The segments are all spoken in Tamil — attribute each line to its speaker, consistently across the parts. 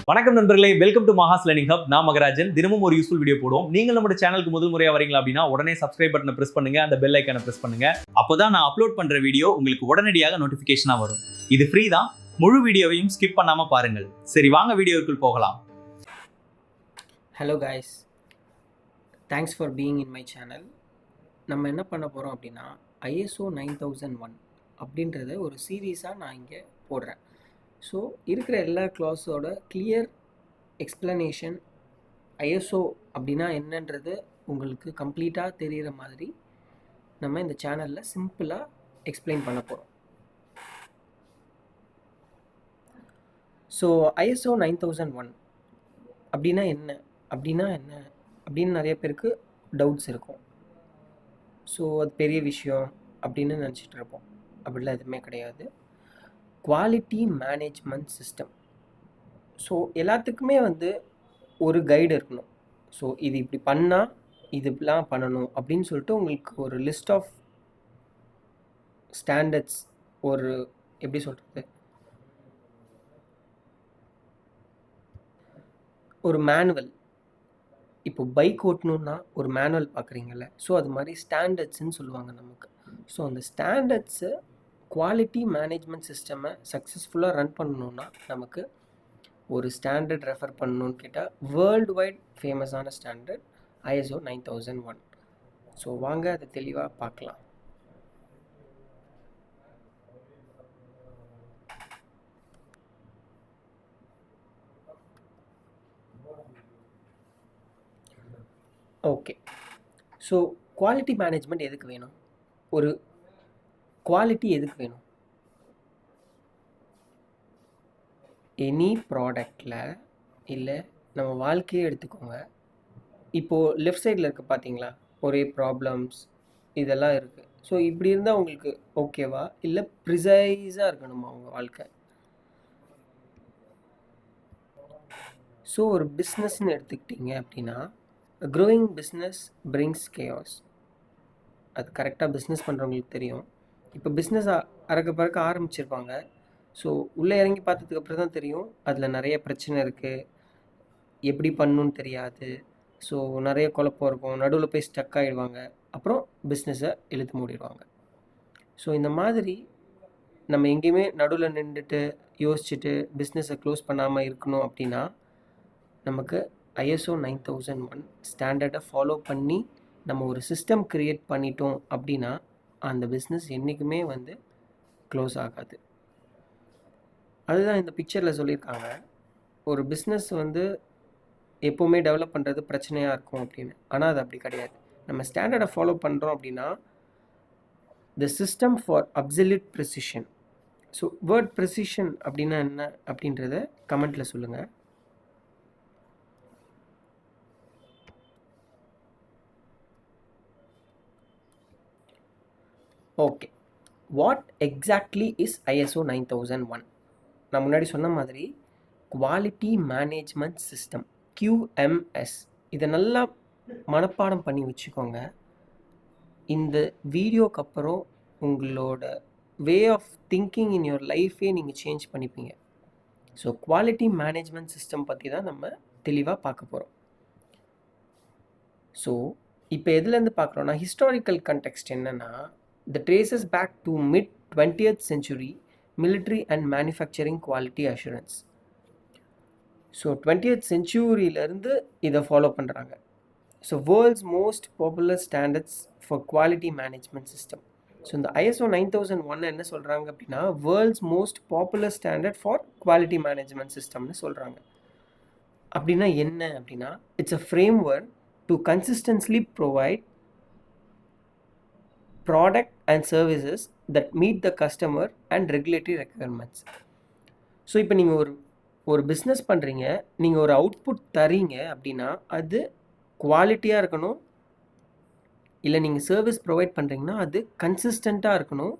Speaker 1: வணக்கம் நண்பர்களே, welcome to Maha's learning hub. நான் மகராஜன். தினமும் ஒரு யூஸ்ஃபுல் வீடியோ போடுவோம். நீங்கள் நம்ம சேனலுக்கு முதல் முறையா வரீங்களா அப்படின்னா உடனே சப்ஸ்கிரைப் பட்டனை பிரஸ் பண்ணுங்க, அந்த பெல் ஐக்கானை பிரஸ் பண்ணுங்க. அப்போதான் நான் அப்லோட் பண்ற வீடியோ உங்களுக்கு உடனடியாக நோட்டிபிகேஷனா வரும். இது ஃப்ரீ தான். முழு வீடியோவையும் ஸ்கிப் பண்ணாம பாருங்கள். சரி, வாங்க வீடியோக்குள் போகலாம்.
Speaker 2: Hello guys, thanks for being in my channel. நம்ம என்ன பண்ண போகிறோம் அப்படின்னா ISO 9001 அப்படின்றத ஒரு சீரீஸாக நான் இங்கே போடுறேன். ஸோ இருக்கிற எல்லா கிளாஸோட கிளியர் எக்ஸ்ப்ளனேஷன், ISO அப்படின்னா என்னன்றது உங்களுக்கு கம்ப்ளீட்டாக தெரிகிற மாதிரி நம்ம இந்த சேனலில் சிம்பிளாக எக்ஸ்பிளைன் பண்ண போகிறோம். ஸோ ISO 9001 அப்படின்னா என்ன அப்படின்னு நிறைய பேருக்கு டவுட்ஸ் இருக்கும். ஸோ அது பெரிய விஷயம் அப்படின்னு நினச்சிட்டு இருப்போம். அப்படிலாம் எதுவுமே கிடையாது. Quality management system. ஸோ எல்லாத்துக்குமே ஒரு கைடு இருக்கணும். ஸோ இது இப்படி பண்ணால் இது இப்படிலாம் பண்ணணும் அப்படின்னு சொல்லிட்டு உங்களுக்கு ஒரு லிஸ்ட் ஆஃப் ஸ்டாண்டர்ட்ஸ், ஒரு எப்படி சொல்கிறது, ஒரு மேனுவல். இப்போ பைக் ஓட்டணுன்னா ஒரு மேனுவல் பார்க்குறீங்கல்ல, ஸோ அது மாதிரி ஸ்டாண்டர்ட்ஸ்ன்னு சொல்லுவாங்க நமக்கு. ஸோ அந்த ஸ்டாண்டர்ட்ஸை, குவாலிட்டி மேனேஜ்மெண்ட் சிஸ்டமை சக்ஸஸ்ஃபுல்லாக ரன் பண்ணணுன்னா நமக்கு ஒரு ஸ்டாண்டர்ட் ரெஃபர் பண்ணணுன்னு கேட்டால் வேர்ல்டு வைட் ஃபேமஸான ஸ்டாண்டர்ட் ISO 9001. ஸோ வாங்க அதை தெளிவாக பார்க்கலாம். ஓகே, ஸோ குவாலிட்டி மேனேஜ்மெண்ட் எதுக்கு வேணும்? ஒரு குவாலிட்டி எதுக்கு வேணும்? எனி ப்ராடக்டில், இல்லை நம்ம வாழ்க்கையே எடுத்துக்கோங்க. இப்போது லெஃப்ட் சைடில் இருக்குது பார்த்தீங்களா, ஒரே ப்ராப்ளம்ஸ் இதெல்லாம் இருக்குது. ஸோ இப்படி இருந்தால் உங்களுக்கு ஓகேவா, இல்லை ப்ரிசைஸாக இருக்கணுமா உங்கள் வாழ்க்கை? ஸோ ஒரு பிஸ்னஸ்ன்னு எடுத்துக்கிட்டிங்க அப்படின்னா, க்ரோயிங் பிஸ்னஸ் பிரிங்ஸ் கேயாஸ். அது கரெக்டாக பிஸ்னஸ் பண்ணுறவங்களுக்கு தெரியும். இப்போ பிஸ்னஸ் அறக்க பறக்க ஆரம்பிச்சிருப்பாங்க. ஸோ உள்ளே இறங்கி பார்த்ததுக்கப்புறம் தான் தெரியும் அதில் நிறைய பிரச்சனை இருக்குது, எப்படி பண்ணணுன்னு தெரியாது. ஸோ நிறைய குழப்பம் இருக்கும், நடுவில் போய் ஸ்டக் ஆகிடுவாங்க, அப்புறம் பிஸ்னஸை இழுத்து மூடிடுவாங்க. ஸோ இந்த மாதிரி நம்ம எங்கேயுமே நடுவில் நின்றுட்டு யோசிச்சுட்டு பிஸ்னஸை க்ளோஸ் பண்ணாமல் இருக்கணும் அப்படின்னா நமக்கு ISO 9001 ஸ்டாண்டர்டை ஃபாலோ பண்ணி நம்ம ஒரு சிஸ்டம் க்ரியேட் பண்ணிட்டோம் அப்படின்னா அந்த பிஸ்னஸ் என்றைக்குமே க்ளோஸ் ஆகாது. அதுதான் இந்த பிக்சரில் சொல்லியிருக்காங்க. ஒரு பிஸ்னஸ் எப்போவுமே டெவலப் பண்ணுறது பிரச்சனையாக இருக்கும் அப்படின்னு. ஆனால் அது அப்படி கிடையாது. நம்ம ஸ்டாண்டர்டை ஃபாலோ பண்ணுறோம் அப்படின்னா the system for absolute precision. So word precision அப்படின்னா என்ன அப்படின்றத கமெண்ட்டில் சொல்லுங்கள். Okay, what exactly is ISO 9001? நான் முன்னாடி சொன்ன மாதிரி குவாலிட்டி மேனேஜ்மெண்ட் சிஸ்டம், QMS. இதை நல்லா மனப்பாடம் பண்ணி வச்சுக்கோங்க. இந்த வீடியோக்கு அப்புறம் உங்களோட way of thinking in your லைஃபே நீங்கள் சேஞ்ச் பண்ணிப்பீங்க. ஸோ குவாலிட்டி மேனேஜ்மெண்ட் சிஸ்டம் பற்றி தான் நம்ம தெளிவாக பார்க்க போகிறோம். ஸோ இப்போ எதுலேருந்து பார்க்குறோன்னா, ஹிஸ்டாரிக்கல் கண்டெக்ஸ்ட் என்னென்னா, the traces back to mid-20th century military and manufacturing quality assurance. So 20th centuryலேருந்து இதை ஃபாலோ பண்ணுறாங்க. So world's most popular standards for quality management system. So இந்த ISO 9001 என்ன சொல்கிறாங்க அப்படின்னா, world's most popular standard for quality management சிஸ்டம்னு சொல்கிறாங்க. அப்படின்னா என்ன அப்படின்னா, it's a framework to consistently provide product and services that meet the customer and regulatory requirements. So இப்போ நீங்கள் ஒரு பிஸ்னஸ் பண்ணுறீங்க, நீங்கள் ஒரு அவுட்புட் தரீங்க அப்படின்னா அது குவாலிட்டியாக இருக்கணும். இல்லை நீங்கள் சர்வீஸ் ப்ரொவைட் பண்ணுறீங்கன்னா அது கன்சிஸ்டண்ட்டாக இருக்கணும்.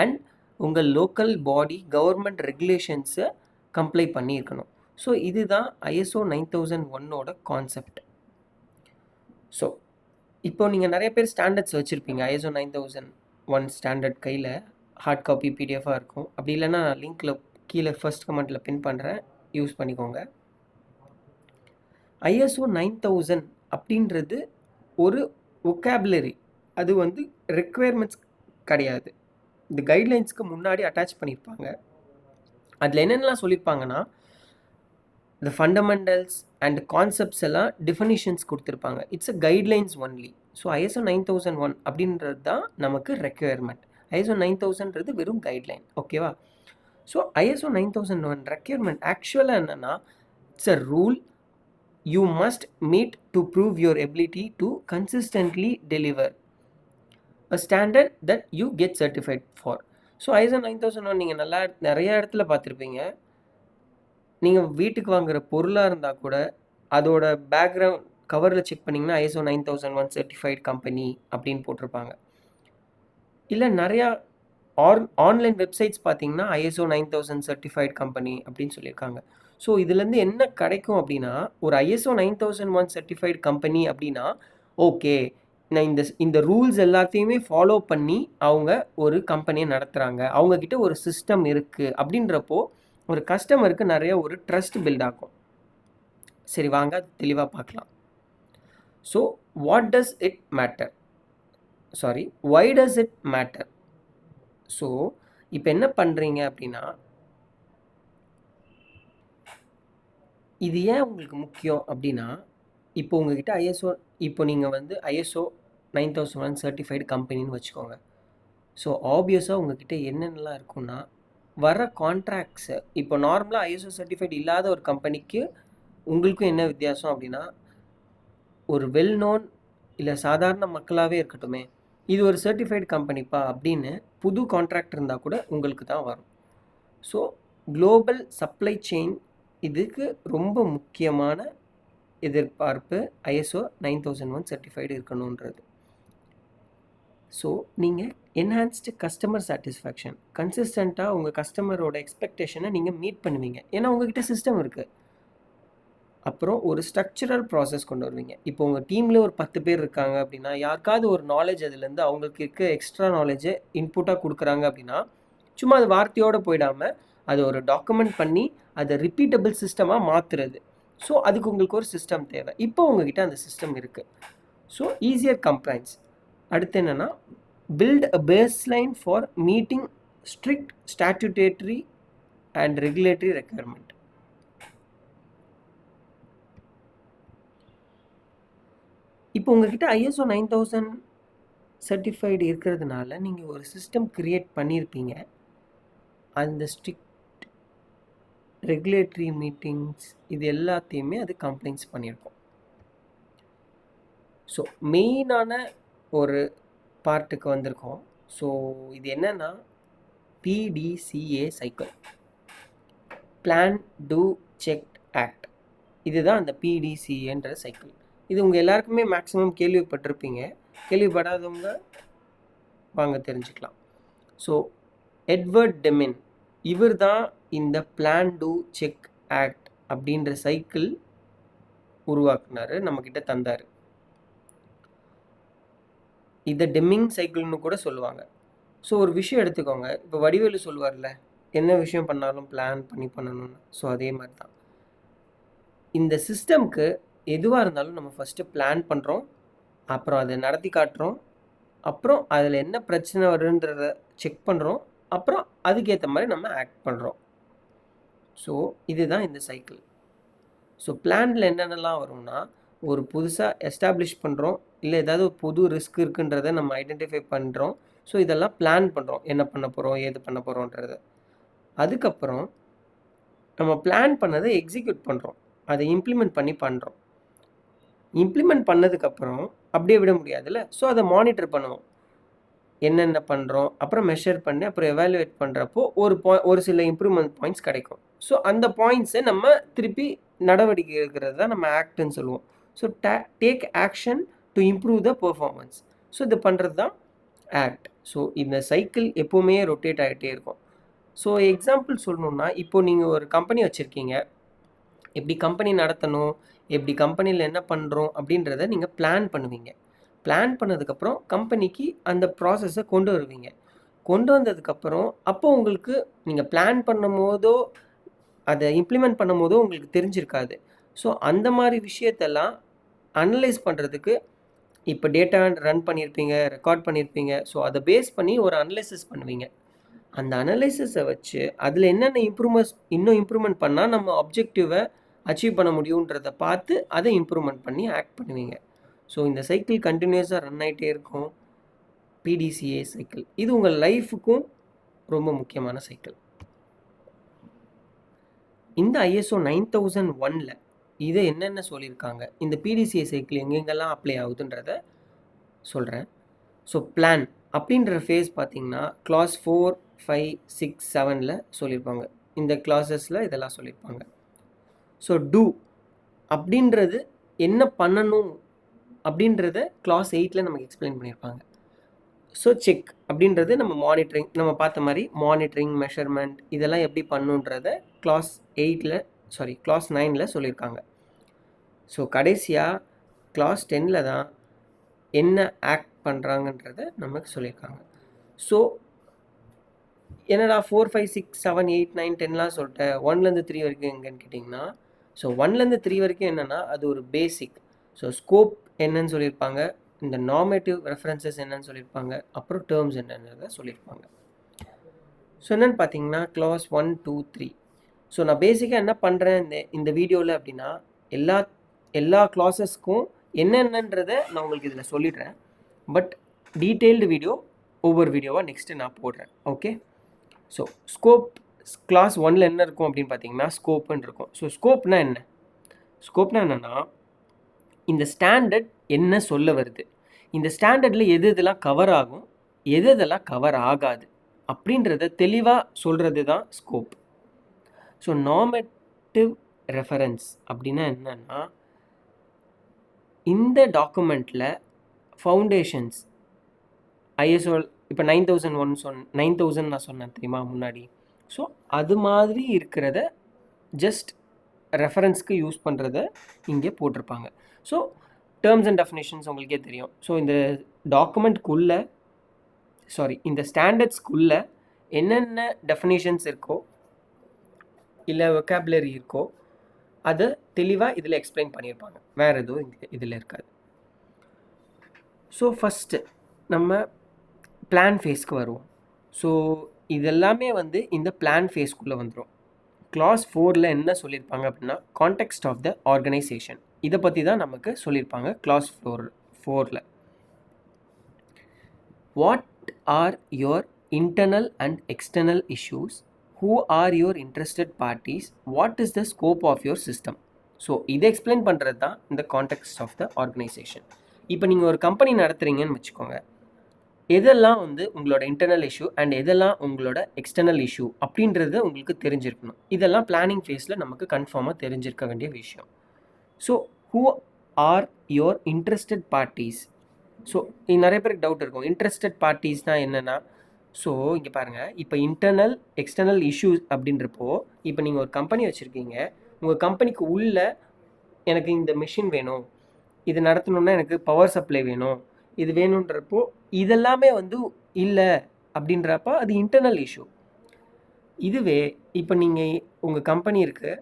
Speaker 2: அண்ட் உங்கள் லோக்கல் பாடி கவர்மெண்ட் ரெகுலேஷன்ஸை கம்ப்ளை பண்ணியிருக்கணும். ஸோ இதுதான் ISO 9001ஓட கான்செப்ட். ஸோ இப்போ நீங்கள் நிறைய பேர் ஸ்டாண்டர்ட்ஸ் வச்சுருப்பீங்க. ISO 9001 ஸ்டாண்டர்ட் கையில் ஹார்ட் காப்பி PDF இருக்கும். அப்படி இல்லைன்னா லிங்க்கில் கீழே ஃபர்ஸ்ட் கமெண்ட்டில் பின் பண்ணுறேன், யூஸ் பண்ணிக்கோங்க. ISO 9000 அப்படின்றது ஒரு ஒக்காபுலரி, அது வந்து ரெக்குயர்மெண்ட்ஸ் கிடையாது. இந்த கைட்லைன்ஸ்க்கு முன்னாடி அட்டாச் பண்ணியிருப்பாங்க. அதில் என்னென்னலாம் சொல்லியிருப்பாங்கன்னா, இந்த ஃபண்டமெண்டல்ஸ் அண்ட் கான்செப்ட்ஸ் எல்லாம் டெஃபினிஷன்ஸ் கொடுத்துருப்பாங்க. It's a guidelines only. So ISO 9001 அப்படின்றது தான் நமக்கு ரெக்குயர்மெண்ட். ISO 9000ன்றது வெறும் கைட்லைன். ஓகேவா? ஸோ ISO 9001 ரெக்யர்மெண்ட் ஆக்சுவலாக என்னென்னா, it's a rule you must meet to prove your ability to consistently deliver a standard that you get certified for. So ISO 9001 நீங்கள் நிறைய இடத்துல பார்த்துருப்பீங்க. நீங்கள் வீட்டுக்கு வாங்குகிற பொருளாக இருந்தால் கூட அதோட பேக்ரவுண்ட் கவரில் செக் பண்ணிங்கன்னா ISO 9001 சர்டிஃபைட் கம்பெனி அப்படின்னு போட்டிருப்பாங்க. இல்லை நிறையா ஆன்லைன் வெப்சைட்ஸ் பார்த்தீங்கன்னா ISO 9000 சர்டிஃபைட் கம்பெனி அப்படின்னு சொல்லியிருக்காங்க. ஸோ இதுலேருந்து என்ன கிடைக்கும் அப்படின்னா, ஒரு ISO 9001 சர்டிஃபைட் கம்பெனி அப்படின்னா ஓகே, நான் இந்த ரூல்ஸ் எல்லாத்தையுமே ஃபாலோ பண்ணி அவங்க ஒரு கம்பெனியை நடத்துகிறாங்க, அவங்கக்கிட்ட ஒரு சிஸ்டம் இருக்குது அப்படின்றப்போ ஒரு கஸ்டமருக்கு நிறைய ஒரு ட்ரஸ்ட் பில்ட் ஆகும். சரி, வாங்க அது தெளிவாக பார்க்கலாம். So what does it matter, sorry why does it matter? So இப்போ என்ன பண்ணுறீங்க அப்படின்னா, இது ஏன் உங்களுக்கு முக்கியம் அப்படின்னா, இப்போ உங்ககிட்ட இப்போ நீங்கள் வந்து ISO 9001 சர்டிஃபைடு கம்பெனின்னு வச்சுக்கோங்க. ஸோ ஆப்வியஸாக உங்ககிட்ட என்னென்னலாம் இருக்குன்னா, வர கான்ட்ராக்ட்ஸு இப்போ நார்மலாக ISO சர்டிஃபைட் இல்லாத ஒரு கம்பெனிக்கு உங்களுக்கும் என்ன வித்தியாசம் அப்படின்னா, ஒரு வெல் நோன் இல்லை சாதாரண மக்களாகவே இருக்கட்டுமே, இது ஒரு சர்டிஃபைடு கம்பெனிப்பா அப்படின்னு புது கான்ட்ராக்ட் இருந்தால் கூட உங்களுக்கு தான் வரும். ஸோ குளோபல் சப்ளை செயின் இதுக்கு ரொம்ப முக்கியமான எதிர்பார்ப்பு ISO 9001 சர்டிஃபைடு இருக்கணுன்றது. ஸோ நீங்கள் என்ஹான்ஸ்டு கஸ்டமர் சாட்டிஸ்ஃபேக்ஷன், கன்சிஸ்டண்ட்டாக உங்கள் கஸ்டமரோட எக்ஸ்பெக்டேஷனை நீங்கள் மீட் பண்ணுவீங்க. ஏன்னா உங்கள்கிட்ட சிஸ்டம் இருக்குது. அப்புறம் ஒரு ஸ்ட்ரக்சரல் ப்ராசஸ் கொண்டு வருவீங்க. இப்போ உங்கள் டீமில் ஒரு 10 பேர் இருக்காங்க அப்படின்னா, யாருக்காவது ஒரு நாலேஜ் அதுலேருந்து அவங்களுக்கு இருக்க எக்ஸ்ட்ரா நாலேஜை இன்புட்டாக கொடுக்குறாங்க அப்படின்னா, சும்மா அது வார்த்தையோடு போயிடாமல் அதை ஒரு டாக்குமெண்ட் பண்ணி அதை ரிப்பீட்டபிள் சிஸ்டமாக மாற்றுறது. ஸோ அதுக்கு உங்களுக்கு ஒரு சிஸ்டம் தேவை. இப்போ உங்ககிட்ட அந்த சிஸ்டம் இருக்குது. So easier complaints. அடுத்து என்னென்னா, build a baseline for meeting strict statutory and regulatory requirement. இப்போ உங்ககிட்ட ISO 9000 சர்டிஃபைடு இருக்கிறதுனால நீங்கள் ஒரு சிஸ்டம் க்ரியேட் பண்ணியிருப்பீங்க. அந்த ஸ்ட்ரிக்ட் ரெகுலேட்டரி மீட்டிங்ஸ் இது எல்லாத்தையுமே அது கம்ப்ளைண்ட்ஸ் பண்ணியிருக்கோம். ஸோ மெயினான ஒரு பார்ட்டுக்கு வந்திருக்கோம். ஸோ இது என்னென்னா, PDCA cycle, plan do check act. இதுதான் அந்த PDCAன்ற சைக்கிள். இது உங்கள் எல்லாருக்குமே மேக்ஸிமம் கேள்விப்பட்டிருப்பீங்க. கேள்விப்படாதவங்க வாங்க தெரிஞ்சுக்கலாம். ஸோ எட்வர்ட் டெமின் இவர் தான் இந்த பிளான் டூ செக் ஆக்ட் அப்படின்ற சைக்கிள் உருவாக்குனாரு, நம்மக்கிட்ட தந்தார். இதை டெமிங் சைக்கிள்னு கூட சொல்லுவாங்க. ஸோ ஒரு விஷயம் எடுத்துக்கோங்க, இப்போ வடிவேலு சொல்லுவார்ல, என்ன விஷயம் பண்ணாலும் பிளான் பண்ணி பண்ணணும்னு. ஸோ அதே மாதிரி தான் இந்த சிஸ்டம்க்கு எதுவாக இருந்தாலும் நம்ம ஃபஸ்ட்டு பிளான் பண்ணுறோம், அப்புறம் அதை நடத்தி காட்டுறோம், அப்புறம் அதில் என்ன பிரச்சனை வருன்றத செக் பண்ணுறோம், அப்புறம் அதுக்கேற்ற மாதிரி நம்ம ஆக்ட் பண்ணுறோம். ஸோ இதுதான் இந்த சைக்கிள். ஸோ பிளானில் என்னென்னலாம் வரும்னா, ஒரு புதுசாக எஸ்டாப்ளிஷ் பண்ணுறோம், இல்லை ஏதாவது ஒரு புது ரிஸ்க் இருக்குன்றதை நம்ம ஐடென்டிஃபை பண்ணுறோம். ஸோ இதெல்லாம் பிளான் பண்ணுறோம், என்ன பண்ண போகிறோம், ஏது பண்ண போகிறோன்றத. அதுக்கப்புறம் நம்ம பிளான் பண்ணதை எக்ஸிக்யூட் பண்ணுறோம், அதை இம்ப்ளிமெண்ட் பண்ணி பண்ணுறோம். இம்ப்ளிமெண்ட் பண்ணதுக்கப்புறம் அப்படியே விட முடியாதுல்ல, ஸோ அதை மானிட்டர் பண்ணுவோம், என்னென்ன பண்ணுறோம், அப்புறம் மெஷர் பண்ணி அப்புறம் எவாலுவேட் பண்ணுறப்போ ஒரு சில இம்ப்ரூவ்மெண்ட் பாயிண்ட்ஸ் கிடைக்கும். ஸோ அந்த பாயிண்ட்ஸை நம்ம திருப்பி நடவடிக்கை எடுக்கிறது தான் நம்ம ஆக்ட்னு சொல்லுவோம். So take action to improve the performance. So இது பண்ணுறது தான் ஆக்ட். ஸோ இந்த சைக்கிள் எப்போவுமே ரொட்டேட் ஆகிட்டே இருக்கும். ஸோ எக்ஸாம்பிள் சொல்லணுன்னா, இப்போது நீங்கள் ஒரு கம்பெனி வச்சுருக்கீங்க, எப்படி கம்பெனி நடத்தணும், எப்படி கம்பெனியில் என்ன பண்ணுறோம் அப்படின்றத நீங்கள் பிளான் பண்ணுவீங்க. பிளான் பண்ணதுக்கப்புறம் கம்பெனிக்கு அந்த ப்ராசஸை கொண்டு வருவீங்க. கொண்டு வந்ததுக்கப்புறம் அப்போ உங்களுக்கு நீங்கள் பிளான் பண்ணும் போதோ அதை இம்ப்ளிமெண்ட் பண்ணும் போதோ உங்களுக்கு தெரிஞ்சிருக்காது. ஸோ அந்த மாதிரி விஷயத்தெல்லாம் அனலைஸ் பண்ணுறதுக்கு இப்போ டேட்டா ரன் பண்ணியிருப்பீங்க, ரெக்கார்ட் பண்ணியிருப்பீங்க. ஸோ அதை பேஸ் பண்ணி ஒரு அனலைசிஸ் பண்ணுவீங்க. அந்த அனலைசிஸை வச்சு அதில் என்னென்ன இன்னும் இம்ப்ரூவ்மெண்ட் பண்ணால் நம்ம ஆப்ஜெக்டிவை அச்சீவ் பண்ண முடியுன்றதை பார்த்து அதை இம்ப்ரூவ்மெண்ட் பண்ணி ஆக்ட் பண்ணுவீங்க. ஸோ இந்த சைக்கிள் கண்டினியூஸாக ரன் ஆகிட்டே இருக்கும். PDCA சைக்கிள் இது உங்கள் லைஃபுக்கும் ரொம்ப முக்கியமான சைக்கிள். இந்த ISO 9001ல் இதை என்னென்ன சொல்லியிருக்காங்க, இந்த PDCA சைக்கிள் எங்கெங்கெல்லாம் அப்ளை ஆகுதுன்றத சொல்கிறேன். ஸோ பிளான் அப்படின்ற ஃபேஸ் பார்த்தீங்கன்னா கிளாஸ் 4, 5, 6, 7ல் சொல்லியிருப்பாங்க. இந்த கிளாஸஸில் இதெல்லாம் சொல்லியிருப்பாங்க. ஸோ டூ அப்படின்றது என்ன பண்ணணும் அப்படின்றத கிளாஸ் 8ல் நமக்கு எக்ஸ்பிளைன் பண்ணியிருப்பாங்க. ஸோ செக் அப்படின்றது நம்ம மானிட்டரிங், நம்ம பார்த்த மாதிரி மானிட்டரிங், மெஷர்மெண்ட் இதெல்லாம் எப்படி பண்ணுன்றத கிளாஸ் 9ல் சொல்லியிருக்காங்க. ஸோ கடைசியாக கிளாஸ் 10ல் தான் என்ன ஆக்ட் பண்ணுறாங்கன்றத நமக்கு சொல்லியிருக்காங்க. ஸோ என்னடா 4, 5, 6, 7, 8, 9, 10லாம் சொல்லிட்டேன், 1லேருந்து 3 வரைக்கும் எங்கன்னு கேட்டிங்கன்னா, ஸோ 1லேருந்து 3 வரைக்கும் என்னென்னா அது ஒரு பேசிக். ஸோ ஸ்கோப் என்னன்னு சொல்லியிருப்பாங்க, இந்த நார்மேட்டிவ் ரெஃபரன்சஸ் என்னன்னு சொல்லியிருப்பாங்க, அப்புறம் டேர்ம்ஸ் என்னன்றதை சொல்லியிருப்பாங்க. ஸோ என்னென்னு பார்த்தீங்கன்னா கிளாஸ் 1, 2, 3. ஸோ நான் பேசிக்காக என்ன பண்ணுறேன் இந்த வீடியோவில் அப்படின்னா, எல்லா கிளாஸஸ்க்கும் என்னென்னன்றதை நான் உங்களுக்கு இதில் சொல்லிடுறேன். பட் டீட்டெயில்டு வீடியோ ஒவ்வொரு வீடியோவாக நெக்ஸ்ட்டு நான் போடுறேன். ஓகே. ஸோ ஸ்கோப் கிளாஸ் 1ல் என்ன இருக்கும் அப்படின்னு பார்த்தீங்கன்னா ஸ்கோப்புன்னு இருக்கும். ஸோ ஸ்கோப்னா என்னென்னா இந்த ஸ்டாண்டர்ட் என்ன சொல்ல வருது, இந்த ஸ்டாண்டர்டில் எதெல்லாம் கவர் ஆகும், எதெல்லாம் கவர் ஆகாது அப்படின்றத தெளிவாக சொல்கிறது தான் ஸ்கோப். ஸோ நார்மேட்டிவ் ரெஃபரன்ஸ் அப்படின்னா என்னென்னா, இந்த டாக்குமெண்ட்டில் ஃபவுண்டேஷன்ஸ் ISO இப்போ 9000 நான் சொன்னேன் தெரியுமா முன்னாடி. ஸோ அது மாதிரி இருக்கிறத ஜஸ்ட் ரெஃபரன்ஸ்க்கு யூஸ் பண்ணுறத இங்கே போட்டிருப்பாங்க. ஸோ டேர்ம்ஸ் அண்ட் டெஃபினேஷன்ஸ் உங்களுக்கே தெரியும். ஸோ இந்த இந்த ஸ்டாண்டர்ட்ஸ்க்குள்ளே என்னென்ன டெஃபினேஷன்ஸ் இருக்கோ இல்லை வொக்காபுலரி இருக்கோ அதை தெளிவாக இதில் எக்ஸ்பிளைன் பண்ணியிருப்பாங்க. வேறு எதுவும் இதில் இருக்காது. ஸோ ஃபஸ்ட்டு நம்ம பிளான் ஃபேஸ்க்கு வருவோம். ஸோ இதெல்லாமே இந்த பிளான் ஃபேஸ்க்குள்ளே வந்துடும். கிளாஸ் 4ல் என்ன சொல்லியிருப்பாங்க அப்படின்னா கான்டெக்ஸ்ட் ஆஃப் த ஆர்கனைசேஷன், இதை பற்றி தான் நமக்கு சொல்லியிருப்பாங்க கிளாஸ் 4ல். What are your internal and external issues, who are your interested parties, what is the scope of your system. So இதை எக்ஸ்பிளைன் பண்ணுறது தான் இந்த கான்டெக்ஸ்ட் ஆஃப் த ஆர்கனைசேஷன். இப்போ நீங்கள் ஒரு கம்பெனி நடத்துகிறீங்கன்னு வச்சுக்கோங்க, எதெல்லாம் உங்களோட இன்டர்னல் இஷ்யூ அண்ட் எதெல்லாம் உங்களோட எக்ஸ்டர்னல் இஷ்யூ அப்படின்றது உங்களுக்கு தெரிஞ்சிருக்கணும். இதெல்லாம் பிளானிங் ஃபேஸில் நமக்கு கன்ஃபார்மாக தெரிஞ்சிருக்க வேண்டிய விஷயம். So who are your interested parties. So நிறைய பேருக்கு டவுட் இருக்கும், இன்ட்ரெஸ்டட் பார்ட்டிஸ்னால் என்னென்னா. ஸோ இங்கே பாருங்கள், இப்போ இன்டர்னல் எக்ஸ்டர்னல் இஷ்யூஸ் அப்படின்றப்போ, இப்போ நீங்கள் ஒரு கம்பெனி வச்சுருக்கீங்க, உங்கள் கம்பெனிக்கு உள்ள எனக்கு இந்த மிஷின் வேணும், இது நடத்தணுன்னா எனக்கு பவர் சப்ளை வேணும், இது வேணுன்றப்போ இதெல்லாமே இல்லை அப்படின்றப்ப அது இன்டர்னல் இஷ்யூ. இதுவே இப்போ நீங்கள் உங்கள் கம்பெனி இருக்குது,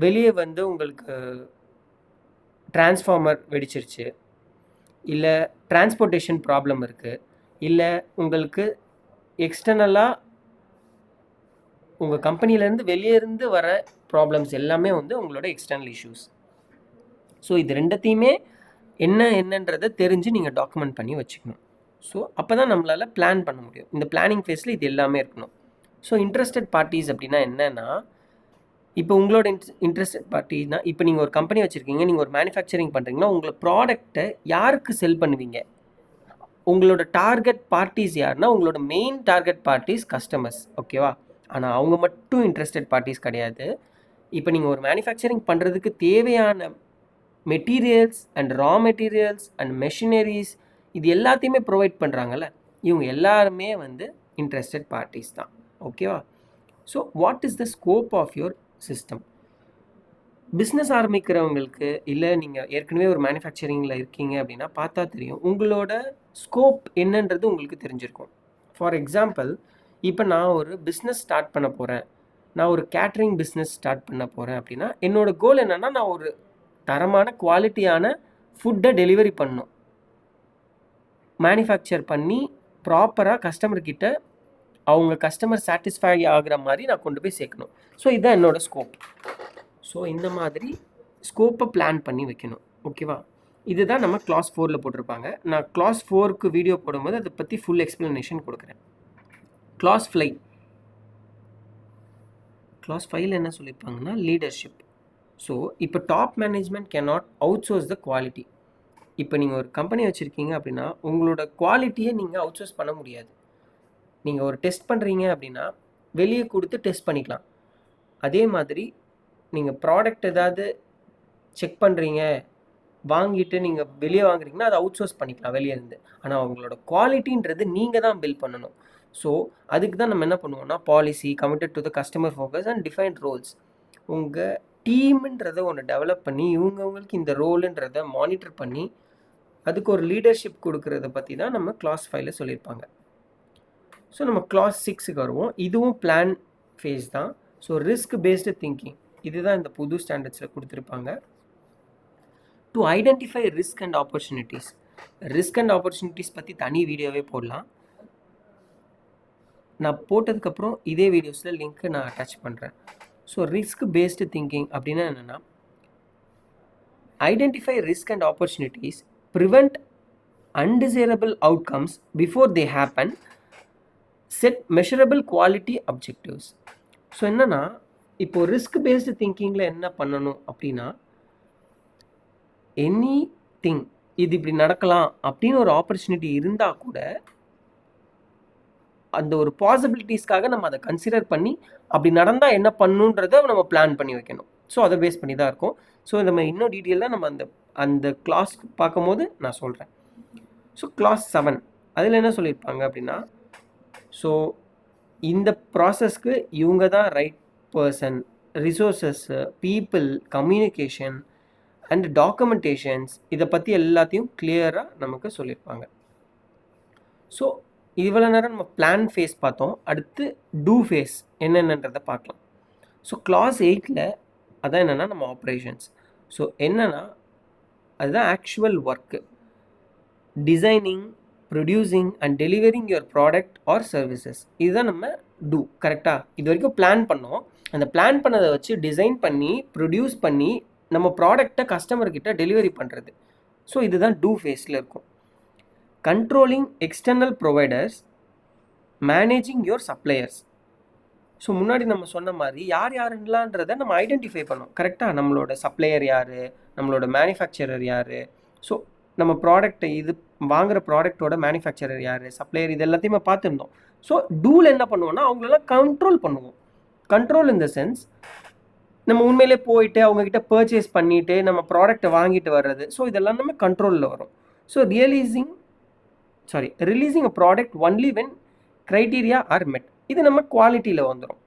Speaker 2: வெளியே உங்களுக்கு டிரான்ஸ்ஃபார்மர் வெடிச்சிருச்சு, இல்லை டிரான்ஸ்போர்ட்டேஷன் ப்ராப்ளம் இருக்குது, இல்லை உங்களுக்கு எக்ஸ்டர்னலாக உங்கள் கம்பெனிலேருந்து வெளியே இருந்து வர ப்ராப்ளம்ஸ் எல்லாமே உங்களோட எக்ஸ்டர்னல் இஷ்யூஸ். ஸோ இது ரெண்டத்தையுமே என்னன்றதை தெரிஞ்சு நீங்கள் டாக்குமெண்ட் பண்ணி வச்சுக்கணும். ஸோ அப்போ தான் நம்மளால் பிளான் பண்ண முடியும். இந்த பிளானிங் ஃபேஸில் இது எல்லாமே இருக்கணும். ஸோ இன்ட்ரெஸ்டட் பார்ட்டிஸ் அப்படின்னா என்னென்னா, இப்போ உங்களோட இன்ட்ரெஸ்டட் பார்ட்டினா, இப்போ நீங்கள் ஒரு கம்பெனி வச்சுருக்கீங்க, நீங்கள் ஒரு மேனுஃபேக்சரிங் பண்ணுறீங்கன்னா உங்களோட ப்ராடக்டை யாருக்கு செல் பண்ணுவீங்க, உங்களோட டார்கெட் பார்ட்டிஸ் யாருன்னா உங்களோட மெயின் டார்கெட் பார்ட்டிஸ் கஸ்டமர்ஸ். ஓகேவா? ஆனால் அவங்க மட்டும் இன்ட்ரெஸ்டட் பார்ட்டிஸ் கிடையாது. இப்போ நீங்கள் ஒரு மேனுஃபேக்சரிங் பண்ணுறதுக்கு தேவையான materials and raw materials and machineries இது எல்லாத்தையுமே ப்ரொவைட் பண்ணுறாங்கல்ல, இவங்க எல்லாருமே இன்ட்ரெஸ்டட் பார்ட்டிஸ் தான். ஓகேவா? So what is the scope of your system? Business ஆரம்பிக்கிறவங்களுக்கு, இல்லை நீங்கள் ஏற்கனவே ஒரு மேனுஃபேக்சரிங்கில் இருக்கீங்க அப்படின்னா பார்த்தா தெரியும், உங்களோட ஸ்கோப் என்னன்றது உங்களுக்கு தெரிஞ்சிருக்கும். ஃபார் எக்ஸாம்பிள், இப்போ நான் ஒரு பிஸ்னஸ் ஸ்டார்ட் பண்ண போகிறேன், நான் ஒரு கேட்ரிங் பிஸ்னஸ் ஸ்டார்ட் பண்ண போகிறேன் அப்படின்னா என்னோட கோல் என்னென்னா நான் ஒரு தரமான குவாலிட்டியான ஃபுட்டை டெலிவரி பண்ணணும், மேனுஃபேக்சர் பண்ணி ப்ராப்பராக கஸ்டமர்கிட்ட அவங்க கஸ்டமர் சாட்டிஸ்ஃபை ஆகிற மாதிரி நான் கொண்டு போய் சேர்க்கணும். ஸோ இதுதான் என்னோடய ஸ்கோப். ஸோ இந்த மாதிரி ஸ்கோப்பை பிளான் பண்ணி வைக்கணும். ஓகேவா? இதுதான் நம்ம கிளாஸ் 4ல் போட்டிருப்பாங்க. நான் கிளாஸ் 4க்கு வீடியோ போடும்போது அதை பற்றி ஃபுல் எக்ஸ்ப்ளனேஷன் கொடுக்குறேன். கிளாஸ் 5ல் என்ன சொல்லியிருப்பாங்கன்னா லீடர்ஷிப். ஸோ இப்போ top management cannot out source the quality. இப்போ நீங்கள் ஒரு கம்பெனி வச்சுருக்கீங்க அப்படின்னா உங்களோட குவாலிட்டியை நீங்கள் அவுட் சோர்ஸ் பண்ண முடியாது. நீங்கள் ஒரு டெஸ்ட் பண்ணுறீங்க அப்படின்னா வெளியே கொடுத்து டெஸ்ட் பண்ணிக்கலாம். அதே மாதிரி நீங்கள் ப்ராடக்ட் ஏதாவது செக் பண்ணுறீங்க, வாங்கிட்டு நீங்கள் வெளியே வாங்குறீங்கன்னா அதை அவுட் சோர்ஸ் பண்ணிக்கலாம் வெளியே இருந்து. ஆனால் அவங்களோட குவாலிட்டின்றது நீங்கள் தான் பில்ட் பண்ணணும். ஸோ அதுக்கு தான் நம்ம என்ன பண்ணுவோம்னா policy, committed to the customer focus and defined roles. உங்கள் டீம்ன்றதை ஒன்று டெவலப் பண்ணி இவங்கவுங்களுக்கு இந்த ரோலுன்றதை மானிட்டர் பண்ணி அதுக்கு ஒரு லீடர்ஷிப் கொடுக்கறத பற்றி தான் நம்ம கிளாஸ் 5ல் சொல்லியிருப்பாங்க. ஸோ நம்ம கிளாஸ் 6க்கு வருவோம். இதுவும் பிளான் ஃபேஸ் தான். ஸோ ரிஸ்க் பேஸ்டு திங்கிங் இதுதான் இந்த புது ஸ்டாண்டர்ட்ஸில் கொடுத்துருப்பாங்க. To identify risk and opportunities. Risk and opportunities பற்றி தனி வீடியோவே போடலாம். நான் போட்டதுக்கப்புறம் இதே வீடியோஸில் லிங்க்கு நான் அட்டாச் பண்ணுறேன். ஸோ ரிஸ்க் பேஸ்டு திங்கிங் அப்படின்னா என்னென்னா identify risk and opportunities, prevent undesirable outcomes before they happen, set measurable quality objectives. So என்னென்னா இப்போது ரிஸ்க் பேஸ்டு திங்கிங்கில் என்ன பண்ணணும் அப்படின்னா எனி திங் இது இப்படி நடக்கலாம் அப்படின்னு ஒரு ஆப்பர்ச்சுனிட்டி இருந்தால் கூட அந்த ஒரு பாசிபிலிட்டிஸ்க்காக நம்ம அதை கன்சிடர் பண்ணி அப்படி நடந்தால் என்ன பண்ணுன்றதை நம்ம பிளான் பண்ணி வைக்கணும். ஸோ அதை பேஸ் பண்ணி தான் இருக்கும். ஸோ நம்ம இன்னும் டீட்டெயிலாக நம்ம அந்த கிளாஸ் பார்க்கும்போது நான் சொல்கிறேன். ஸோ கிளாஸ் 7 அதில் என்ன சொல்லியிருப்பாங்க அப்படின்னா ஸோ இந்த ப்ராசஸ்க்கு இவங்க தான் right person, resources, people, communication and documentations இதை பற்றி எல்லாத்தையும் கிளியராக நமக்கு சொல்லியிருப்பாங்க. ஸோ இவ்வளோ நேரம் நம்ம பிளான் ஃபேஸ் பார்த்தோம். அடுத்து டூ ஃபேஸ் என்னென்னன்றதை பார்க்கலாம். ஸோ கிளாஸ் 8ல் அதான் என்னென்னா நம்ம ஆப்ரேஷன்ஸ். ஸோ என்னென்னா அதுதான் actual work, designing, producing and delivering your product or services. இதுதான் நம்ம டூ. கரெக்டாக இது வரைக்கும் பிளான் பண்ணோம். அந்த பிளான் பண்ணதை வச்சு டிசைன் பண்ணி ப்ரொடியூஸ் பண்ணி நம்ம ப்ராடக்டை கஸ்டமர்கிட்ட டெலிவரி பண்ணுறது. ஸோ இதுதான் டூ ஃபேஸில் இருக்கும். Controlling external providers, managing your suppliers. So முன்னாடி நம்ம சொன்ன மாதிரி யார் யாருலான்றதை நம்ம ஐடென்டிஃபை பண்ணோம். கரெக்டாக நம்மளோட சப்ளையர் யார், நம்மளோட மேனுஃபேக்சரர் யார், ஸோ நம்ம ப்ராடக்ட்டை இது வாங்குகிற ப்ராடக்டோட மேனுஃபேக்சரர் யார், சப்ளையர், இது எல்லாத்தையுமே பார்த்துருந்தோம். ஸோ டூவில் என்ன பண்ணுவோம்னா அவங்களெல்லாம் கண்ட்ரோல் பண்ணுவோம். கண்ட்ரோல் இன் த சென்ஸ் நம்ம உண்மையிலே போயிட்டு அவங்கக்கிட்ட பர்ச்சேஸ் பண்ணிவிட்டு நம்ம ப்ராடக்ட்டை வாங்கிட்டு வர்றது. ஸோ இதெல்லாம் நம்ம கண்ட்ரோலில் வரும். So releasing a product only when criteria R மெட். இது நம்ம குவாலிட்டியில் வந்துடும்.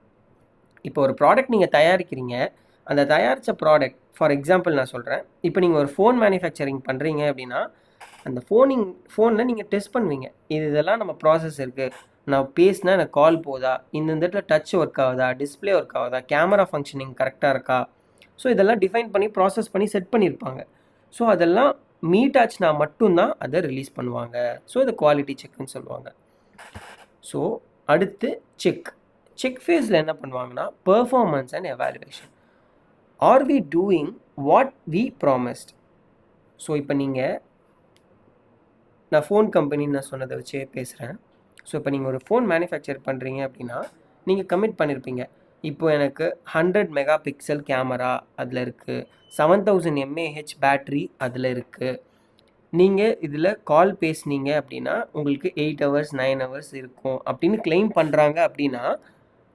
Speaker 2: இப்போ ஒரு ப்ராடக்ட் நீங்கள் தயாரிக்கிறீங்க, அந்த தயாரித்த ப்ராடக்ட் ஃபார் எக்ஸாம்பிள் நான் சொல்கிறேன். இப்போ நீங்கள் ஒரு ஃபோன் மேனுஃபேக்சரிங் பண்ணுறீங்க அப்படின்னா அந்த ஃபோனில் நீங்கள் டெஸ்ட் பண்ணுவீங்க. இதெல்லாம் நம்ம ப்ராசஸ் இருக்குது, நான் பேசினா எனக்கு கால் போதா, இந்த இடத்துல டச் ஒர்க் ஆகுதா, டிஸ்பிளே ஒர்க் ஆகுதா, கேமரா ஃபங்க்ஷனிங் கரெக்டாக இருக்கா. ஸோ இதெல்லாம் டிஃபைன் பண்ணி ப்ராசஸ் பண்ணி செட் பண்ணியிருப்பாங்க. ஸோ அதெல்லாம் மீட் ஆச்சுனா மட்டும்தான் அதை ரிலீஸ் பண்ணுவாங்க. ஸோ இதை குவாலிட்டி செக்னு சொல்லுவாங்க. ஸோ அடுத்து செக் ஃபேஸில் என்ன பண்ணுவாங்கன்னா performance and evaluation. Are we doing what we promised. So இப்போ நான் ஃபோன் கம்பெனின்னு நான் சொன்னதை வச்சே பேசுகிறேன். ஸோ இப்போ நீங்கள் ஒரு ஃபோன் மேனுஃபேக்சர் பண்ணுறீங்க அப்படின்னா நீங்கள் கமிட் பண்ணியிருப்பீங்க, இப்போ எனக்கு 100 மெகா பிக்சல் கேமரா அதில் இருக்குது, 7000 mAh பேட்ரி அதில் இருக்குது, நீங்கள் இதில் கால் பேசுனீங்க அப்படின்னா உங்களுக்கு 8 hours 9 hours இருக்கும் அப்படின்னு கிளைம் பண்ணுறாங்க அப்படின்னா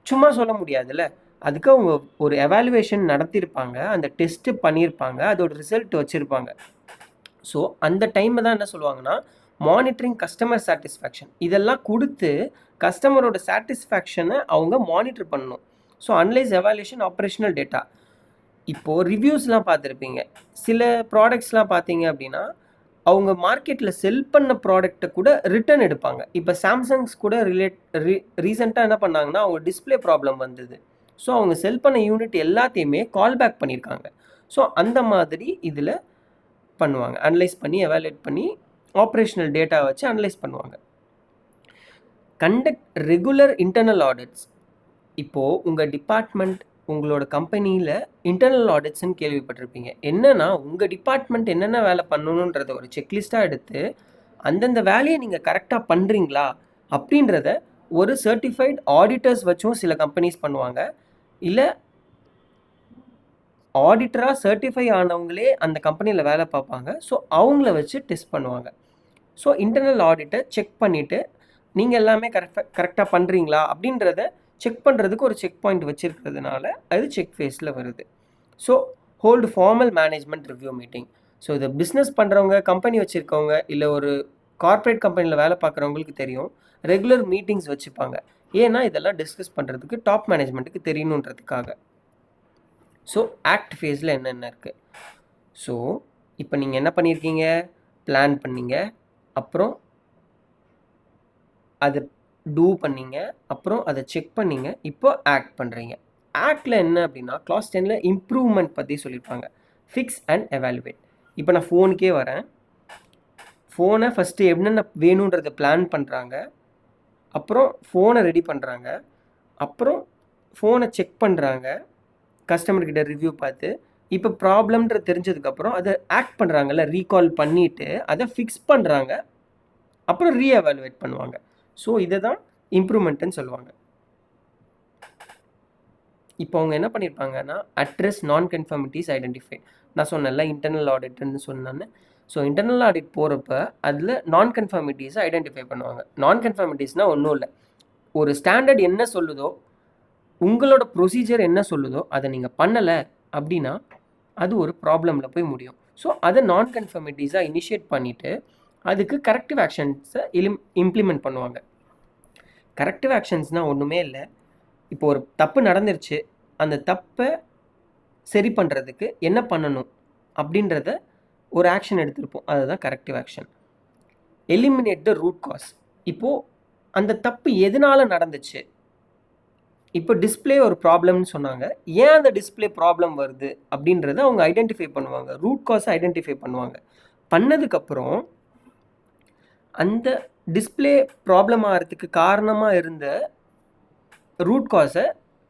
Speaker 2: சும்மா சொல்ல முடியாதுல்ல. அதுக்கு அவங்க ஒரு எவாலுவேஷன் நடத்தியிருப்பாங்க, அந்த டெஸ்ட்டு பண்ணியிருப்பாங்க, அதோட ரிசல்ட் வச்சுருப்பாங்க. ஸோ அந்த டைமை தான் என்ன சொல்லுவாங்கன்னா மானிட்டரிங் கஸ்டமர் சாட்டிஸ்ஃபேக்ஷன். இதெல்லாம் கொடுத்து கஸ்டமரோட சாட்டிஸ்ஃபேக்ஷனை அவங்க மானிட்டர் பண்ணணும். So analyse, evaluation, operational data. இப்போது ரிவ்யூஸ்லாம் பார்த்துருப்பீங்க. சில ப்ராடக்ட்ஸ்லாம் பார்த்தீங்க அப்படின்னா அவங்க மார்க்கெட்டில் செல் பண்ண ப்ராடக்ட்டை கூட ரிட்டர்ன் எடுப்பாங்க. இப்போ சாம்சங்ஸ் கூட ரீசெண்டாக என்ன பண்ணாங்கன்னா அவங்க டிஸ்பிளே ப்ராப்ளம் வந்தது. ஸோ அவங்க செல் பண்ண யூனிட் எல்லாத்தையுமே கால் பேக் பண்ணியிருக்காங்க. ஸோ அந்த மாதிரி இதில் பண்ணுவாங்க. அனலைஸ் பண்ணி எவாலுவேட் பண்ணி ஆப்ரேஷனல் டேட்டா வச்சு அனலைஸ் பண்ணுவாங்க. Conduct regular internal audits. இப்போது உங்கள் டிபார்ட்மெண்ட் உங்களோட கம்பெனியில் இன்டர்னல் ஆடிட்ஸ்ன்னு கேள்விப்பட்டிருப்பீங்க. என்னென்னா உங்கள் டிபார்ட்மெண்ட் என்னென்ன வேலை பண்ணணுன்றத ஒரு செக்லிஸ்ட்டாக எடுத்து அந்தந்த வேலையை நீங்கள் கரெக்டாக பண்ணுறீங்களா அப்படின்றத ஒரு சர்டிஃபைட் ஆடிட்டர்ஸ் வச்சும் சில கம்பெனிஸ் பண்ணுவாங்க. இல்லை ஆடிட்டராக சர்டிஃபை ஆனவங்களே அந்த கம்பெனியில் வேலை பார்ப்பாங்க. ஸோ அவங்கள வச்சு டெஸ்ட் பண்ணுவாங்க. ஸோ இன்டர்னல் ஆடிட்டை செக் பண்ணிவிட்டு நீங்கள் எல்லாமே கரெக்டாக பண்ணுறீங்களா அப்படின்றத செக் பண்ணுறதுக்கு ஒரு செக் பாயிண்ட் வச்சுருக்கிறதுனால அது செக் ஃபேஸில் வருது. So hold formal management review meeting. So இதை பிஸ்னஸ் பண்ணுறவங்க, கம்பெனி வச்சுருக்கவங்க, இல்லை ஒரு கார்ப்பரேட் கம்பெனியில் வேலை பார்க்குறவங்களுக்கு தெரியும். ரெகுலர் மீட்டிங்ஸ் வச்சுப்பாங்க. ஏன்னா இதெல்லாம் டிஸ்கஸ் பண்ணுறதுக்கு டாப் மேனேஜ்மெண்ட்டுக்கு தெரியணுன்றதுக்காக. ஸோ ஆக்ட் ஃபேஸில் என்னென்ன இருக்குது? ஸோ இப்போ நீங்கள் என்ன பண்ணியிருக்கீங்க? பிளான் பண்ணீங்க, அப்புறம் அதை டூ பண்ணீங்க, அப்புறம் அதை செக் பண்ணீங்க, இப்போ ஆக்ட் பண்ணுறீங்க. ஆக்டில் என்ன அப்படின்னா கிளாஸ் 10ல் இம்ப்ரூவ்மெண்ட் பற்றி சொல்லியிருப்பாங்க. Fix and evaluate. இப்போ நான் ஃபோனுக்கே வரேன். ஃபோனை ஃபஸ்ட்டு என்னென்ன வேணுன்றதை பிளான் பண்ணுறாங்க, அப்புறம் ஃபோனை ரெடி பண்ணுறாங்க, அப்புறம் ஃபோனை செக் பண்ணுறாங்க, கஸ்டமர்கிட்ட ரிவ்யூ பார்த்து, இப்போ ப்ராப்ளம்ன்ற தெரிஞ்சதுக்கப்புறம் அதை ஆக்ட் பண்ணுறாங்கல்ல, ரீகால் பண்ணிவிட்டு அதை ஃபிக்ஸ் பண்ணுறாங்க, அப்புறம் ரீஎவாலுவேட் பண்ணுவாங்க. ஸோ இதை தான் இம்ப்ரூவ்மெண்ட்டுன்னு சொல்லுவாங்க. இப்போ அவங்க என்ன பண்ணியிருப்பாங்கன்னா அட்ரஸ் நான் கன்ஃபர்மிட்டிஸ் ஐடென்டிஃபைட். நான் சொன்னேன்ல இன்டர்னல் ஆடிட்னு சொன்னேன்னு. ஸோ இன்டர்னல் ஆடிட் போகிறப்ப அதில் நான் கன்ஃபர்மிட்டிஸை ஐடென்டிஃபை பண்ணுவாங்க. நான் கன்ஃபர்மிட்டிஸ்னால் ஒன்றும் இல்லை, ஒரு ஸ்டாண்டர்ட் என்ன சொல்லுதோ, உங்களோட ப்ரொசீஜர் என்ன சொல்லுதோ அதை நீங்கள் பண்ணலை அப்படின்னா அது ஒரு ப்ராப்ளமில் போய் முடியும். ஸோ அதை நான் கன்ஃபர்மிட்டிஸாக இனிஷியேட் பண்ணிவிட்டு அதுக்கு கரெக்டிவ் ஆக்ஷன்ஸை இம்ப்ளிமெண்ட் பண்ணுவாங்க. கரெக்டிவ் ஆக்ஷன்ஸ்னால் ஒன்றுமே இல்லை, இப்போ ஒரு தப்பு நடந்துருச்சு, அந்த தப்பை சரி பண்ணுறதுக்கு என்ன பண்ணணும் அப்படின்றத ஒரு ஆக்ஷன் எடுத்திருப்போம், அதுதான் corrective action. Eliminate the root cause. இப்போது அந்த தப்பு எதனால் நடந்துச்சு? இப்போ டிஸ்பிளே ஒரு ப்ராப்ளம்னு சொன்னாங்க, ஏன் அந்த டிஸ்பிளே ப்ராப்ளம் வருது அப்படின்றத அவங்க ஐடென்டிஃபை பண்ணுவாங்க, ரூட் காஸை ஐடென்டிஃபை பண்ணுவாங்க. பண்ணதுக்கப்புறம் அந்த டிஸ்பிளே ப்ராப்ளம் ஆகிறதுக்கு காரணமாக இருந்த ரூட் காஸை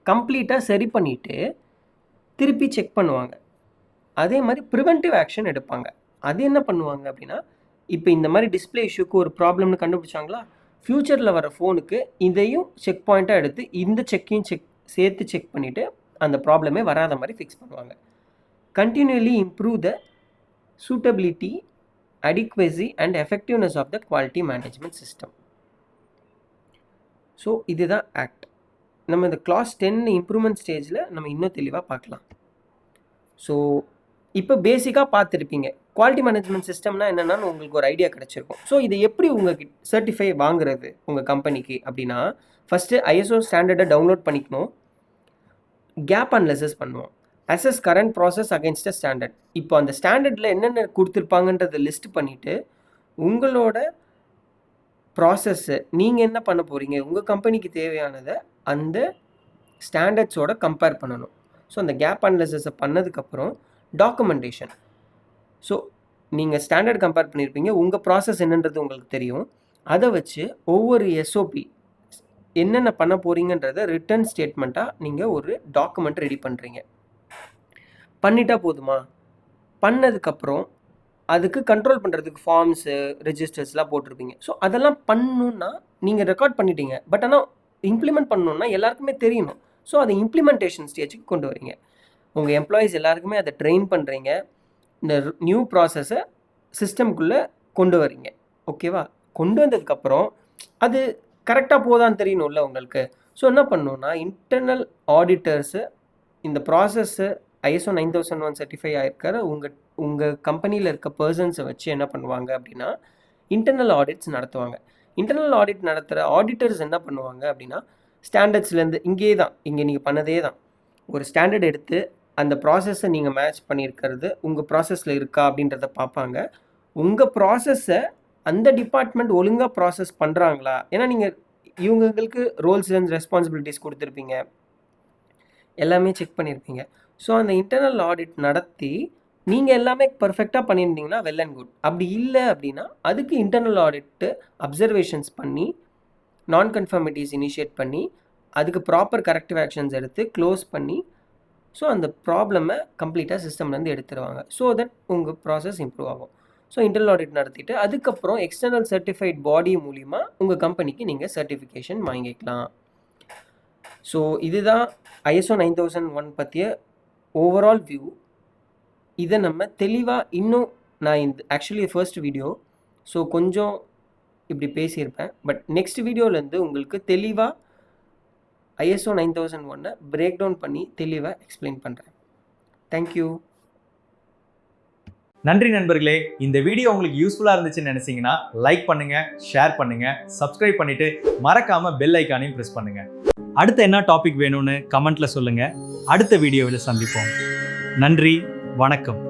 Speaker 2: கம்ப்ளீட்டாக சரி பண்ணிவிட்டு திருப்பி செக் பண்ணுவாங்க. அதே மாதிரி ப்ரிவென்டிவ் ஆக்ஷன் எடுப்பாங்க. அது என்ன பண்ணுவாங்க அப்படின்னா, இப்போ இந்த மாதிரி டிஸ்பிளே இஷ்யூக்கு ஒரு ப்ராப்ளம்னு கண்டுபிடிச்சாங்களா, ஃப்யூச்சரில் வர ஃபோனுக்கு இதையும் செக் பாயிண்ட்டாக எடுத்து இந்த செக்கையும் சேர்த்து செக் பண்ணிவிட்டு அந்த ப்ராப்ளமே வராத மாதிரி ஃபிக்ஸ் பண்ணுவாங்க. Continuously improve the suitability, adequacy and effectiveness of the quality management system. So இதுதான் ஆக்ட். நம்ம இந்த கிளாஸ் 10 இம்ப்ரூவ்மெண்ட் ஸ்டேஜில் நம்ம இன்னும் தெளிவாக பார்க்கலாம். ஸோ இப்போ பேசிக்காக பார்த்துருப்பீங்க குவாலிட்டி மேனேஜ்மெண்ட் சிஸ்டம்னா என்னென்னு உங்களுக்கு ஒரு ஐடியா கிடச்சிருக்கும். ஸோ இதை எப்படி உங்கள் சர்டிஃபை வாங்குறது உங்கள் கம்பெனிக்கு அப்படின்னா, ஃபஸ்ட்டு ISO ஸ்டாண்டர்டை டவுன்லோட் பண்ணிக்கணும், கேப் அனலைசிஸ் பண்ணுவோம், assess current process against a standard. இப்போ அந்த ஸ்டாண்டர்டில் என்னென்ன கொடுத்துருப்பாங்கன்றதை லிஸ்ட் பண்ணிவிட்டு உங்களோட ப்ராசஸ்ஸு நீங்கள் என்ன பண்ண போகிறீங்க, உங்கள் கம்பெனிக்கு தேவையானதை அந்த ஸ்டாண்டர்ட்ஸோட கம்பேர் பண்ணணும். ஸோ அந்த கேப் அனலைசிஸை பண்ணதுக்கப்புறம் டாக்குமெண்டேஷன். ஸோ நீங்கள் ஸ்டாண்டர்ட் கம்பேர் பண்ணியிருப்பீங்க, உங்கள் ப்ராசஸ் என்னன்றது உங்களுக்கு தெரியும், அதை வச்சு ஒவ்வொரு SOP என்னென்ன பண்ண போகிறீங்கன்றதை ரிட்டன் ஸ்டேட்மெண்ட்டாக நீங்கள் ஒரு டாக்குமெண்ட் ரெடி பண்ணுறீங்க. பண்ணிட்டா போதுமா? பண்ணதுக்கப்புறம் அதுக்கு கண்ட்ரோல் பண்ணுறதுக்கு ஃபார்ம்ஸு, ரெஜிஸ்டர்ஸ்லாம் போட்டிருப்பீங்க. ஸோ அதெல்லாம் பண்ணணுன்னா நீங்கள் ரெக்கார்ட் பண்ணிட்டீங்க, பட் ஆனால் இம்ப்ளிமெண்ட் பண்ணணுன்னா எல்லாருக்குமே தெரியணும். ஸோ அதை இம்ப்ளிமெண்டேஷன் ஸ்டேஜுக்கு கொண்டு வரீங்க. உங்கள் எம்ப்ளாயீஸ் எல்லாருக்குமே அதை ட்ரெயின் பண்ணுறீங்க, இந்த நியூ ப்ராசஸை சிஸ்டம்குள்ளே கொண்டு வரீங்க. ஓகேவா? கொண்டு வந்ததுக்கப்புறம் அது கரெக்டாக போதான்னு தெரியணும்ல உங்களுக்கு. ஸோ என்ன பண்ணணுன்னா இன்டர்னல் ஆடிட்டர்ஸு இந்த ப்ராசஸ்ஸு ISO 9001 சர்டிஃபை ஆகிருக்கிற உங்கள் கம்பெனியில் இருக்க பர்சன்ஸை வச்சு என்ன பண்ணுவாங்க அப்படின்னா இன்டர்னல் ஆடிட்ஸ் நடத்துவாங்க. இன்டர்னல் ஆடிட் நடத்துகிற ஆடிட்டர்ஸ் என்ன பண்ணுவாங்க அப்படின்னா ஸ்டாண்டர்ட்ஸ்லேருந்து இங்கே நீங்கள் பண்ணதே தான், ஒரு ஸ்டாண்டர்ட் எடுத்து அந்த ப்ராசஸை நீங்கள் மேட்ச் பண்ணியிருக்கிறது உங்கள் ப்ராசஸில் இருக்கா அப்படின்றத பார்ப்பாங்க. உங்கள் ப்ராசஸை அந்த டிபார்ட்மெண்ட் ஒழுங்காக ப்ராசஸ் பண்ணுறாங்களா, ஏன்னா நீங்கள் இவங்களுக்கு ரோல்ஸ் அண்ட் ரெஸ்பான்சிபிலிட்டிஸ் கொடுத்துருப்பீங்க, எல்லாமே செக் பண்ணியிருப்பீங்க. ஸோ அந்த இன்டர்னல் ஆடிட் நடத்தி நீங்கள் எல்லாமே பர்ஃபெக்டாக பண்ணியிருந்தீங்கன்னா வெல் அண்ட் குட். அப்படி இல்லை அப்படின்னா அதுக்கு இன்டர்னல் ஆடிட்டு அப்சர்வேஷன்ஸ் பண்ணி நான் கன்ஃபர்மிட்டிஸ் இனிஷியேட் பண்ணி அதுக்கு ப்ராப்பர் கரெக்டிவ் ஆக்ஷன்ஸ் எடுத்து க்ளோஸ் பண்ணி ஸோ அந்த ப்ராப்ளமை கம்ப்ளீட்டாக சிஸ்டம்லேருந்து எடுத்துருவாங்க. ஸோ தட் உங்கள் ப்ராசஸ் இம்ப்ரூவ் ஆகும். ஸோ இன்டர்னல் ஆடிட் நடத்திட்டு அதுக்கப்புறம் எக்ஸ்டர்னல் சர்டிஃபைட் பாடி மூலிமா உங்கள் கம்பெனிக்கு நீங்கள் சர்டிஃபிகேஷன் வாங்கிக்கலாம். ஸோ இதுதான் ISO 9001 பற்றிய ஓவரால் வியூ. இதை நம்ம தெளிவாக இன்னும் நான் இந்த ஆக்சுவலி ஃபர்ஸ்ட் வீடியோ ஸோ கொஞ்சம் இப்படி பேசியிருப்பேன். பட் நெக்ஸ்ட் வீடியோலேருந்து உங்களுக்கு தெளிவாக ISO 9001 பிரேக் டவுன் பண்ணி தெளிவாக எக்ஸ்பிளைன் பண்ணுறேன். தேங்க்யூ.
Speaker 1: நன்றி நண்பர்களே. இந்த வீடியோ உங்களுக்கு யூஸ்ஃபுல்லா இருந்துச்சுன்னு நினைச்சீங்கன்னா லைக் பண்ணுங்க, ஷேர் பண்ணுங்க, சப்ஸ்கிரைப் பண்ணிட்டு மறக்காம பெல் ஐகானையும் பிரஸ் பண்ணுங்க. அடுத்து என்ன டாபிக் வேணும்னு கமெண்ட்ல சொல்லுங்க. அடுத்த வீடியோவில் சந்திப்போம். நன்றி, வணக்கம்.